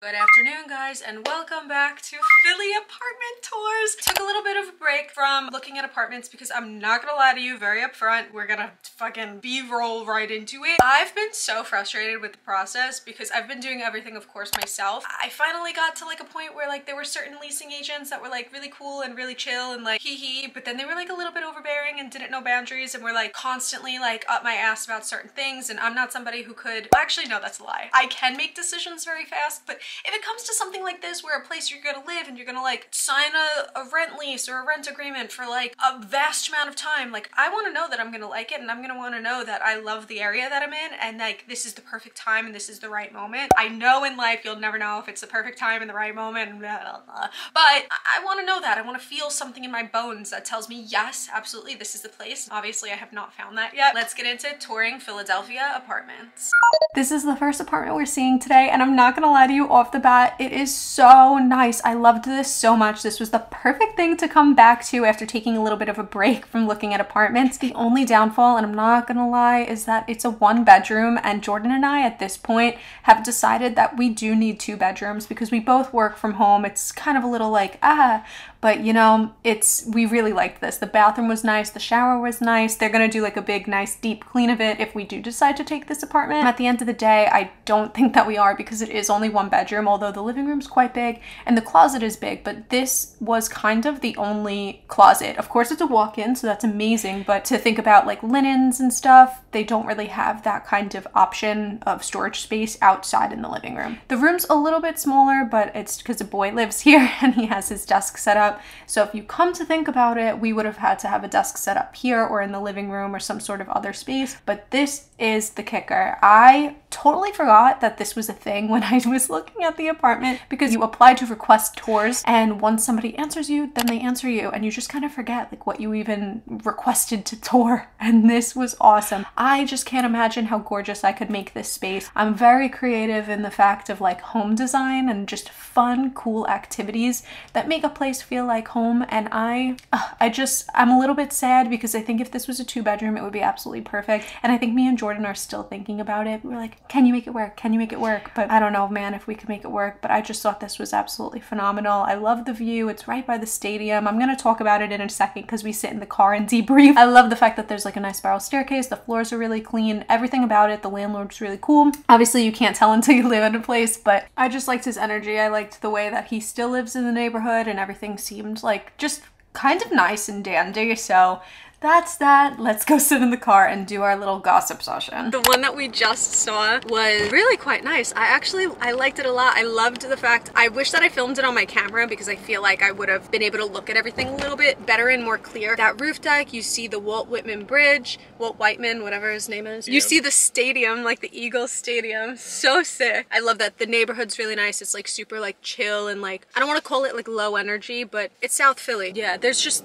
Good afternoon, guys, and welcome back to Philly apartment tours. Took a little bit of a break from looking at apartments because I'm not gonna lie to you, very upfront, we're gonna fucking B-roll right into it. I've been so frustrated with the process because I've been doing everything, of course, myself. I finally got to like a point where like there were certain leasing agents that were like really cool and really chill and like hee, but then they were like a little bit overbearing and didn't know boundaries and were like constantly like up my ass about certain things, and I'm not somebody who could, actually no, that's a lie. I can make decisions very fast, but if it comes to something like this where a place you're gonna live and you're gonna like sign a rent lease or a rent agreement for like a vast amount of time, like I want to know that I'm gonna like it, and I'm gonna want to know that I love the area that I'm in, and like this is the perfect time and this is the right moment. I know in life you'll never know if it's the perfect time and the right moment, blah, blah, blah. But I want to know that. I want to feel something in my bones that tells me yes, absolutely, this is the place. Obviously I have not found that yet. Let's get into touring Philadelphia apartments. This is the first apartment we're seeing today, and I'm not gonna lie to you, off the bat, it is so nice. I loved this so much. This was the perfect thing to come back to after taking a little bit of a break from looking at apartments. The only downfall, and I'm not gonna lie, is that it's a 1-bedroom, and Jordan and I at this point have decided that we do need 2 bedrooms because we both work from home. It's kind of a little like, but you know, we really liked this. The bathroom was nice, the shower was nice. They're gonna do like a big, nice, deep clean of it if we do decide to take this apartment. At the end of the day, I don't think that we are because it is only 1 bedroom, although the living room's quite big and the closet is big, but this was kind of the only closet. Of course, it's a walk-in, so that's amazing, but to think about like linens and stuff, they don't really have that kind of option of storage space outside in the living room. The room's a little bit smaller, but it's because the boy lives here and he has his desk set up. So if you come to think about it, we would have had to have a desk set up here or in the living room or some sort of other space. But this is the kicker. I totally forgot that this was a thing when I was looking at the apartment, because you apply to request tours, and once somebody answers you, then they answer you, and you just kind of forget like what you even requested to tour. And this was awesome. I just can't imagine how gorgeous I could make this space. I'm very creative in the fact of like home design and just fun, cool activities that make a place feel like home. And I'm a little bit sad because I think if this was a 2-bedroom, it would be absolutely perfect. And I think me and Jordan are still thinking about it. We're like, can you make it work? Can you make it work? But I don't know, man, if we could make it work. But I just thought this was absolutely phenomenal. I love the view. It's right by the stadium. I'm going to talk about it in a second because we sit in the car and debrief. I love the fact that there's like a nice spiral staircase. The floors are really clean. Everything about it. The landlord's really cool. Obviously, you can't tell until you live in a place, but I just liked his energy. I liked the way that he still lives in the neighborhood, and everything seemed like just kind of nice and dandy. So that's that. Let's go sit in the car and do our little gossip session. The one that we just saw was really quite nice. I liked it a lot. I loved the fact, I wish that I filmed it on my camera because I feel like I would have been able to look at everything a little bit better and more clear. That roof deck, you see the Walt Whitman Bridge, Walt Whiteman, whatever his name is. You see the stadium, like the Eagles Stadium. So sick. I love that the neighborhood's really nice. It's like super like chill and like, I don't want to call it like low energy, but it's South Philly. Yeah, there's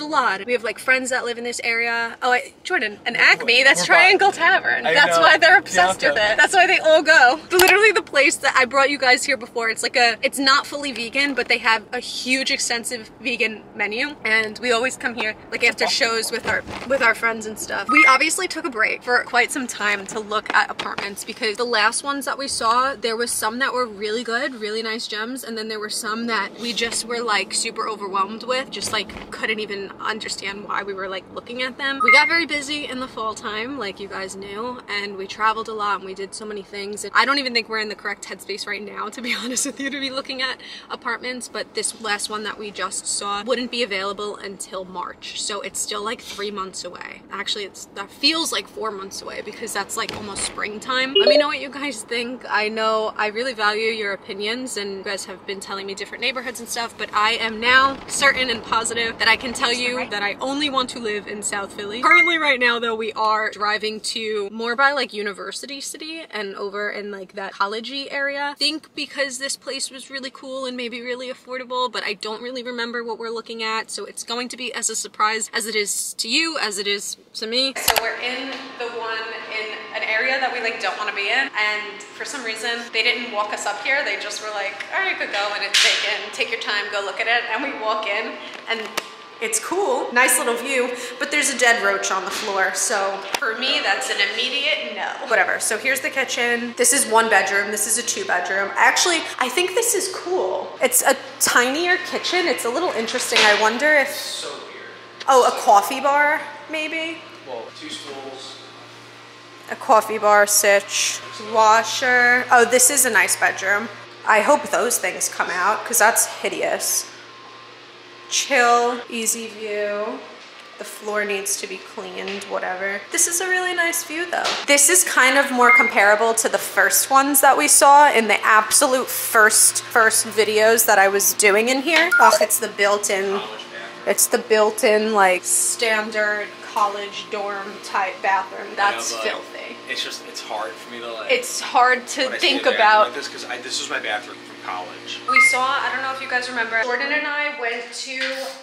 a lot. We have like friends that live in this area. Oh, Jordan, an Acme, that's Triangle Tavern. That's why they're obsessed with it. That's why they all go. Literally the place that I brought you guys here before, it's not fully vegan, but they have a huge extensive vegan menu, and we always come here like after shows with our friends and stuff. We obviously took a break for quite some time to look at apartments because the last ones that we saw, there was some that were really good, really nice gems, and then there were some that we just were like super overwhelmed with, just like couldn't even understand why we were like looking at them. We got very busy in the fall time, like you guys knew, and we traveled a lot and we did so many things, and I don't even think we're in the correct headspace right now, to be honest with you, to be looking at apartments. But this last one that we just saw wouldn't be available until March, so it's still like 3 months away. Actually, that feels like 4 months away because that's like almost springtime. Let me know what you guys think. I know I really value your opinions, and you guys have been telling me different neighborhoods and stuff, but I am now certain and positive that I can tell you that I only want to live in South Philly. Currently right now though, we are driving to more by like University City and over in like that college-y area. I think because this place was really cool and maybe really affordable, but I don't really remember what we're looking at, so it's going to be as a surprise as it is to you, as it is to me. So we're in the one in an area that we like don't want to be in, and for some reason they didn't walk us up here. They just were like, all right, you could go and it's vacant, take your time, go look at it. And we walk in and It's cool, nice little view, but there's a dead roach on the floor. So for me, that's an immediate no. Whatever, so here's the kitchen. This is 1 bedroom, this is a 2 bedroom. Actually, I think this is cool. It's a tinier kitchen. It's a little interesting. I wonder if... So weird. Oh, a coffee bar, maybe? Well, 2 stools. A coffee bar, sitch, washer. Oh, this is a nice bedroom. I hope those things come out because that's hideous. Chill, easy view. The floor needs to be cleaned, whatever. This is a really nice view though. This is kind of more comparable to the first ones that we saw in the absolute first videos that I was doing in here. Oh, it's the built-in, like standard college dorm type bathroom. That's filthy. It's hard for me to like. It's hard to think about. Like this because this was my bathroom from college. We saw, I don't know if you guys remember, Jordan and I went to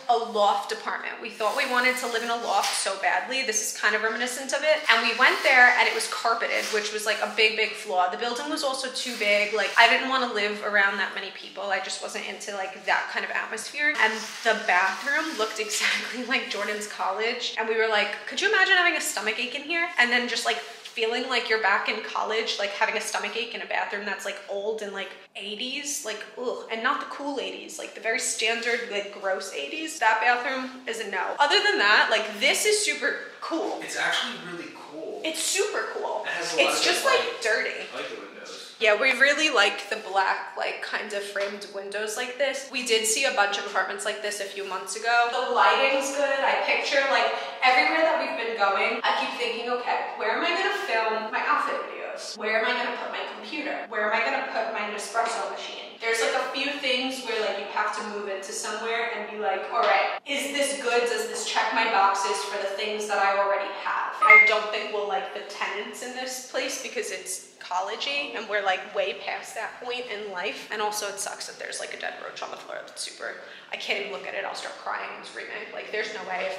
a loft apartment. We thought we wanted to live in a loft so badly. This is kind of reminiscent of it. And we went there and it was carpeted, which was like a big flaw. The building was also too big. Like I didn't want to live around that many people. I just wasn't into like that kind of atmosphere. And the bathroom looked exactly like Jordan's college. And we were like, could you imagine having a stomach ache in here? And then just like feeling like you're back in college, like having a stomach ache in a bathroom that's like old and like 80s, like ugh, and not the cool 80s, like the very standard, like gross 80s. That bathroom is a no. Other than that, like this is super cool. It's actually really cool. It's super cool. It has a lot it's of just good like light. dirty. I like the windows. Yeah, we really like the black, like kind of framed windows like this. We did see a bunch of apartments like this a few months ago. The lighting's good. I picture like everywhere that we've been going, I keep thinking, okay, where am I gonna film my outfit videos? Where am I gonna put my computer? Where am I gonna put my Nespresso machine? There's like a few things where like you have to move into somewhere and be like, all right, is this good? Does this check my boxes for the things that I already have? I don't think we'll like the tenants in this place because it's college-y and we're like way past that point in life. And also it sucks that there's like a dead roach on the floor. That's super, I can't even look at it. I'll start crying and screaming. Like there's no way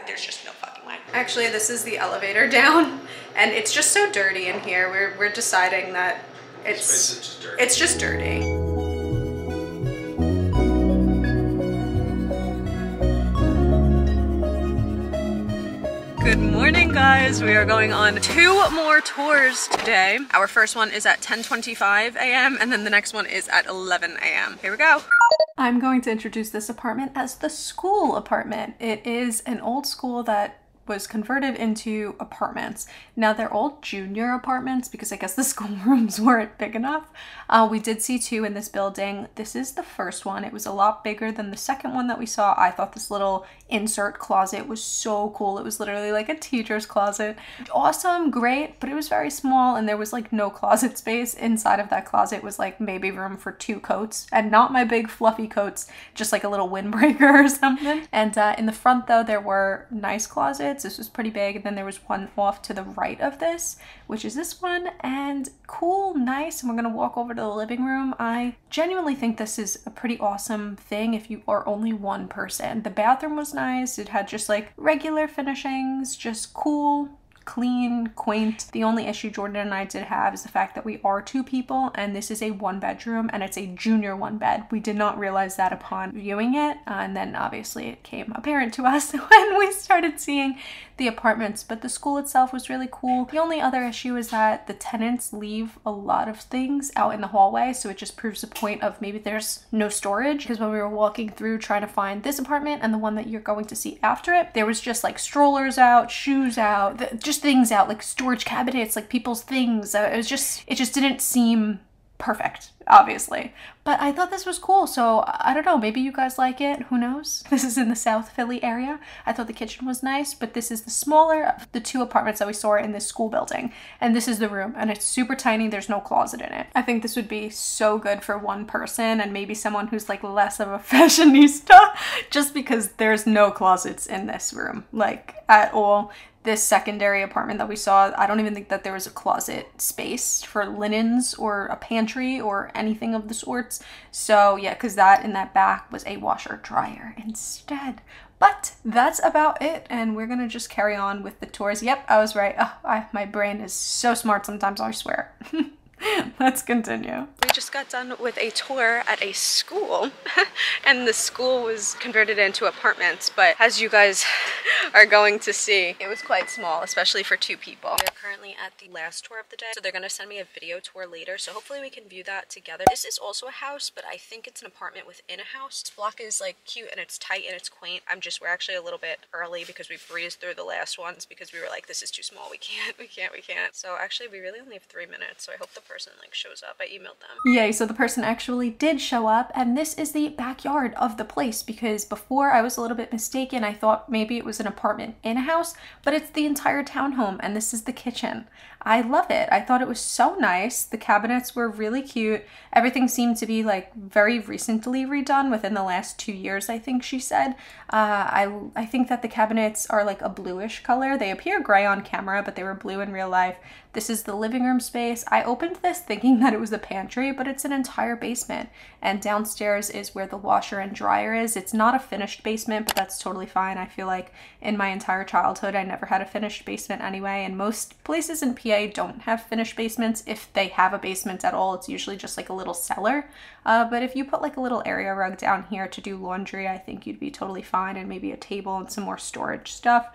there's just no fucking way. Actually, this is the elevator down and it's just so dirty in here. We're deciding that it's just dirty. Good morning, guys. We are going on 2 more tours today. Our first one is at 10:25 a.m. and then the next one is at 11 a.m. Here we go. I'm going to introduce this apartment as the school apartment. It is an old school that was converted into apartments. Now they're old junior apartments because I guess the schoolrooms weren't big enough. We did see 2 in this building. This is the first one. It was a lot bigger than the second one that we saw. I thought this little insert closet was so cool. It was literally like a teacher's closet. Awesome, great, but it was very small and there was like no closet space. Inside of that closet was like maybe room for 2 coats and not my big fluffy coats, just like a little windbreaker or something. And in the front though, there were nice closets. This was pretty big. And then there was one off to the right of this, which is this one, and cool, nice. And we're gonna walk over to the living room. I genuinely think this is a pretty awesome thing if you are only one person. The bathroom was nice. It had just like regular finishings, just cool, clean, quaint. The only issue Jordan and I did have is the fact that we are 2 people and this is a 1 bedroom and it's a junior 1 bed. We did not realize that upon viewing it, and then obviously it came apparent to us when we started seeing the apartments, but the school itself was really cool. The only other issue is that the tenants leave a lot of things out in the hallway, so it just proves the point of maybe there's no storage, because when we were walking through trying to find this apartment and the one that you're going to see after it, there was just like strollers out, shoes out, just things out, like storage cabinets, like people's things. It just didn't seem perfect, obviously. But I thought this was cool, so I don't know, maybe you guys like it, who knows? This is in the South Philly area. I thought the kitchen was nice, but this is the smaller of the 2 apartments that we saw in this school building. And this is the room, and it's super tiny, there's no closet in it. I think this would be so good for one person and maybe someone who's like less of a fashionista, just because there's no closets in this room, like at all. This secondary apartment that we saw, I don't even think that there was a closet space for linens or a pantry or anything of the sorts. So yeah, because that in that back was a washer dryer instead. But that's about it, and we're gonna just carry on with the tours. Yep, I was right. Oh, my brain is so smart sometimes, I swear. Let's continue. We just got done with a tour at a school and the school was converted into apartments, but as you guys are going to see, it was quite small, especially for 2 people. They're currently at the last tour of the day, so they're gonna send me a video tour later, so hopefully we can view that together. This is also a house, but I think it's an apartment within a house. This block is like cute and it's tight and it's quaint. We're actually a little bit early because we breezed through the last ones because we were like, this is too small, we can't. So actually we really only have 3 minutes, so I hope the person like shows up. I emailed them. Yay, so the person actually did show up, and this is the backyard of the place, because before I was a little bit mistaken. I thought maybe it was an apartment in a house, but it's the entire townhome, and this is the kitchen. I love it. I thought it was so nice. The cabinets were really cute. Everything seemed to be like very recently redone within the last 2 years, I think she said. I think that the cabinets are like a bluish color. They appear gray on camera, but they were blue in real life. This is the living room space. I opened this thinking that it was a pantry, but it's an entire basement. And downstairs is where the washer and dryer is. It's not a finished basement, but that's totally fine. I feel like in my entire childhood, I never had a finished basement anyway. And most places in PA don't have finished basements. If they have a basement at all, it's usually just like a little cellar. But if you put like a little area rug down here to do laundry, I think you'd be totally fine, and maybe a table and some more storage stuff.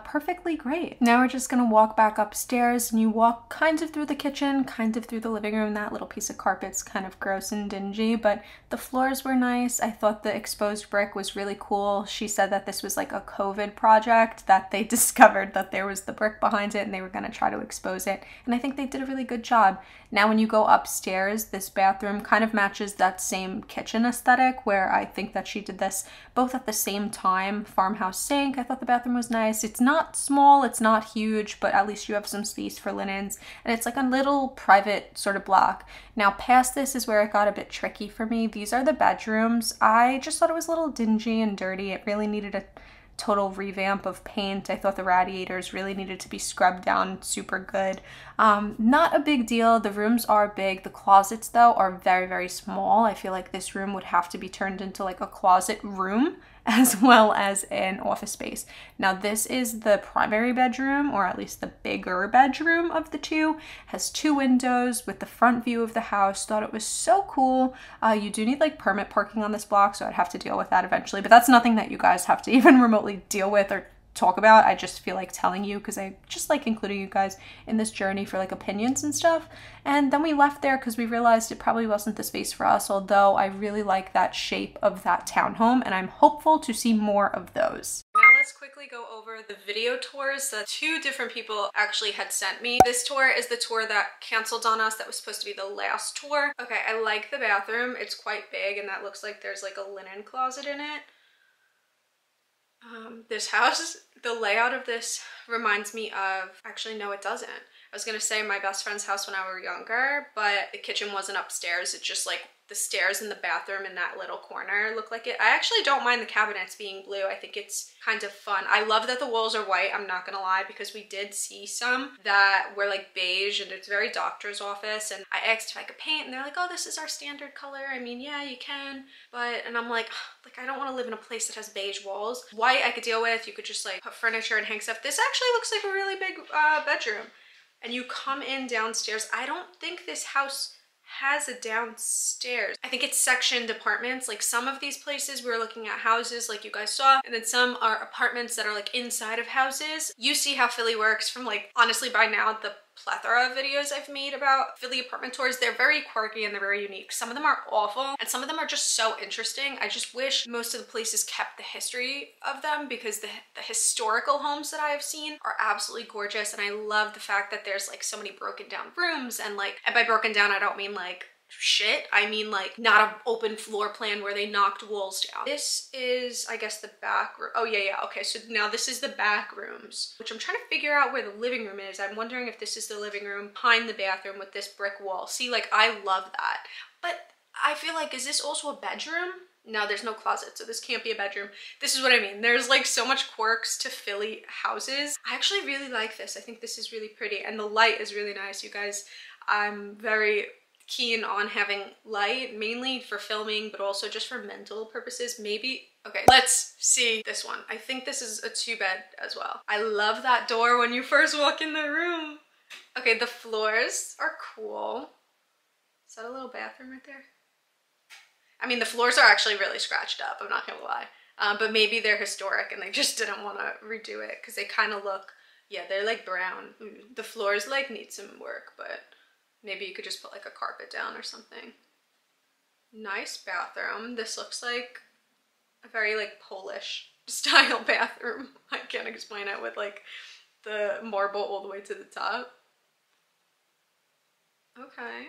Perfectly great. Now we're just gonna walk back upstairs, and you walk kind of through the kitchen, kind of through the living room. That little piece of carpet's kind of gross and dingy, but the floors were nice. I thought the exposed brick was really cool. She said that this was like a COVID project, that they discovered that there was the brick behind it and they were gonna try to expose it. And I think they did a really good job. Now when you go upstairs, this bathroom kind of matches that same kitchen aesthetic, where I think that she did this both at the same time. Farmhouse sink, I thought the bathroom was nice. It's not small, it's not huge, but at least you have some space for linens, and it's like a little private sort of block. Now past this is where it got a bit tricky for me. These are the bedrooms. I just thought it was a little dingy and dirty. It really needed a total revamp of paint. I thought the radiators really needed to be scrubbed down super good. Not a big deal. The rooms are big. The closets though are very, very small. I feel like this room would have to be turned into like a closet room as well as an office space. Now this is the primary bedroom, or at least the bigger bedroom of the two. Has 2 windows with the front view of the house. Thought it was so cool. You do need like permit parking on this block, so I'd have to deal with that eventually, but that's nothing that you guys have to even remotely deal with or talk about. I just feel like telling you because I just like including you guys in this journey for like opinions and stuff. And then we left there because we realized it probably wasn't the space for us, although I really like that shape of that townhome and I'm hopeful to see more of those. Now let's quickly go over the video tours that 2 different people actually had sent me. This tour is the tour that canceled on us. That was supposed to be the last tour. Okay, I like the bathroom. It's quite big and that looks like there's like a linen closet in it. This house, the layout of this reminds me of, actually no it doesn't. I was gonna say my best friend's house when I was younger, but the kitchen wasn't upstairs. It's just like the stairs and the bathroom in that little corner look like it. I actually don't mind the cabinets being blue. I think it's kind of fun. I love that the walls are white, I'm not gonna lie, because we did see some that were like beige and it's very doctor's office, and I asked if I could paint and they're like, oh, this is our standard color. I mean, yeah, you can, but, and I'm like I don't want to live in a place that has beige walls. White I could deal with. You could just like put furniture and hang stuff. This actually looks like a really big bedroom. And you come in downstairs. I don't think this house has a downstairs. I think it's sectioned apartments. Like some of these places we were looking at houses like you guys saw, and then some are apartments that are like inside of houses. You see how Philly works from like, honestly by now, the plethora of videos I've made about Philly apartment tours. They're very quirky and they're very unique. Some of them are awful and some of them are just so interesting. I just wish most of the places kept the history of them, because the historical homes that I have seen are absolutely gorgeous, and I love the fact that there's like so many broken down rooms, and like, and by broken down I don't mean like shit, I mean like not an open floor plan where they knocked walls down. This is, I guess, the back room. Oh yeah, okay, so now this is the back rooms, which I'm trying to figure out where the living room is. I'm wondering if this is the living room behind the bathroom with this brick wall. See, like I love that, but I feel like, is this also a bedroom? No, there's no closet, so this can't be a bedroom. This is what I mean. There's like so much quirks to Philly houses. I actually really like this. I think this is really pretty, and the light is really nice, you guys. I'm very keen on having light, mainly for filming, but also just for mental purposes, maybe. Okay, let's see this one. I think this is a 2-bed as well. I love that door when you first walk in the room. Okay, the floors are cool. Is that a little bathroom right there? I mean, the floors are actually really scratched up, I'm not gonna lie. But maybe they're historic and they just didn't want to redo it because they kind of look, yeah, they're like brown. The floors like need some work, but maybe you could just put like a carpet down or something. Nice bathroom. This looks like a very like Polish style bathroom. I can't explain it, with like the marble all the way to the top. Okay.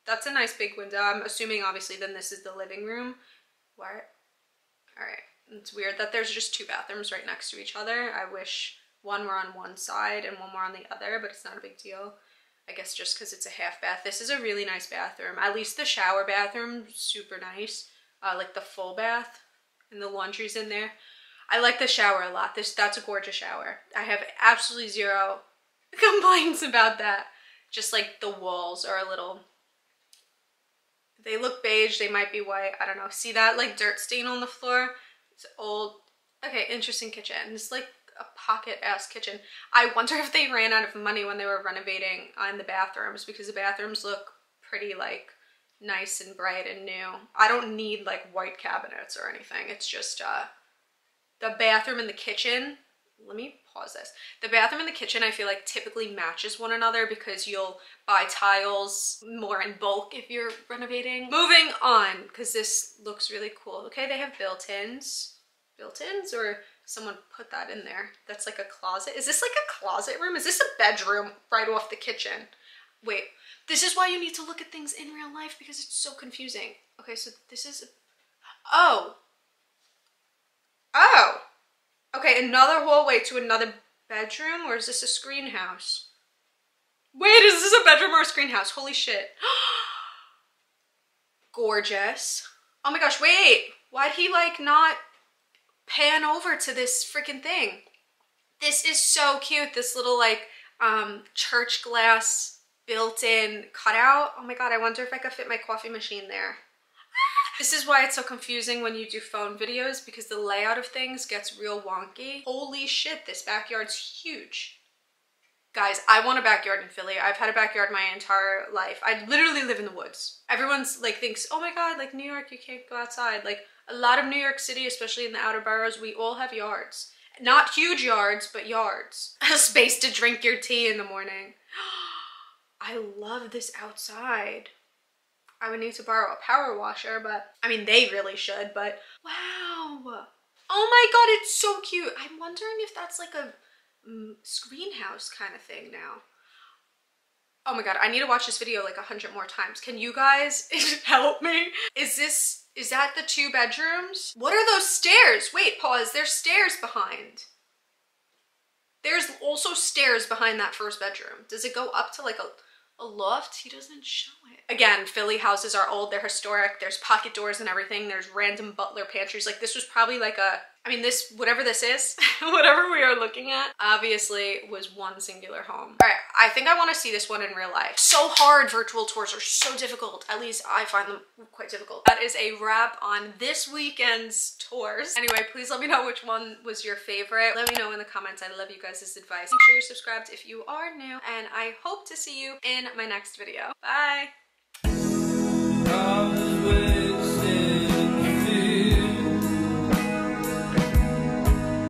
That's a nice big window. I'm assuming obviously then this is the living room. Where? Alright. It's weird that there's just two bathrooms right next to each other. I wish one were on one side and one were on the other, but it's not a big deal. I guess just because it's a half bath. This is a really nice bathroom. At least the shower bathroom, super nice. Like the full bath and the laundry's in there. I like the shower a lot. That's a gorgeous shower. I have absolutely zero complaints about that. Just like the walls are a little, they look beige, they might be white, I don't know. See that like dirt stain on the floor? It's old. Okay, interesting kitchen. It's like a pocket ass kitchen. I wonder if they ran out of money when they were renovating on the bathrooms, because the bathrooms look pretty like nice and bright and new. I don't need like white cabinets or anything. It's just the bathroom and the kitchen. Let me pause this. The bathroom and the kitchen I feel like typically matches one another because you'll buy tiles more in bulk if you're renovating. Moving on, because this looks really cool. Okay, they have built-ins. Built-ins, or someone put that in there? That's like a closet. Is this like a closet room? Is this a bedroom right off the kitchen? Wait, this is why you need to look at things in real life because it's so confusing. Okay, so this is, oh. Okay, another hallway to another bedroom, or is this a screen house? Wait, is this a bedroom or a screen house? Holy shit. Gorgeous. Oh my gosh, wait. Why'd he like not pan over to this freaking thing? This is so cute. This little like church glass built-in cutout. Oh my god, I wonder if I could fit my coffee machine there. This is why it's so confusing when you do phone videos, because the layout of things gets real wonky. Holy shit, this backyard's huge. Guys, I want a backyard in Philly. I've had a backyard my entire life. I literally live in the woods. Everyone's like thinks, oh my god, like New York, you can't go outside. Like a lot of New York City, especially in the outer boroughs, we all have yards. Not huge yards, but yards. A space to drink your tea in the morning. I love this outside. I would need to borrow a power washer, but I mean, they really should, but wow. Oh my god, it's so cute. I'm wondering if that's like a screen house kind of thing now. Oh my god, I need to watch this video like 100 more times. Can you guys help me? Is that the two bedrooms? What are those stairs? Wait, pause, there's stairs behind. There's also stairs behind that first bedroom. Does it go up to like a loft? He doesn't show it. Again, Philly houses are old, they're historic, there's pocket doors and everything, there's random butler pantries. Like this was probably like a, I mean this, whatever this is, whatever we are looking at, obviously was one singular home. All right, I think I want to see this one in real life. So hard, virtual tours are so difficult. At least I find them quite difficult. That is a wrap on this weekend's tours. Anyway, please let me know which one was your favorite. Let me know in the comments. I love you guys' advice. Make sure you're subscribed if you are new, and I hope to see you in my next video. Bye!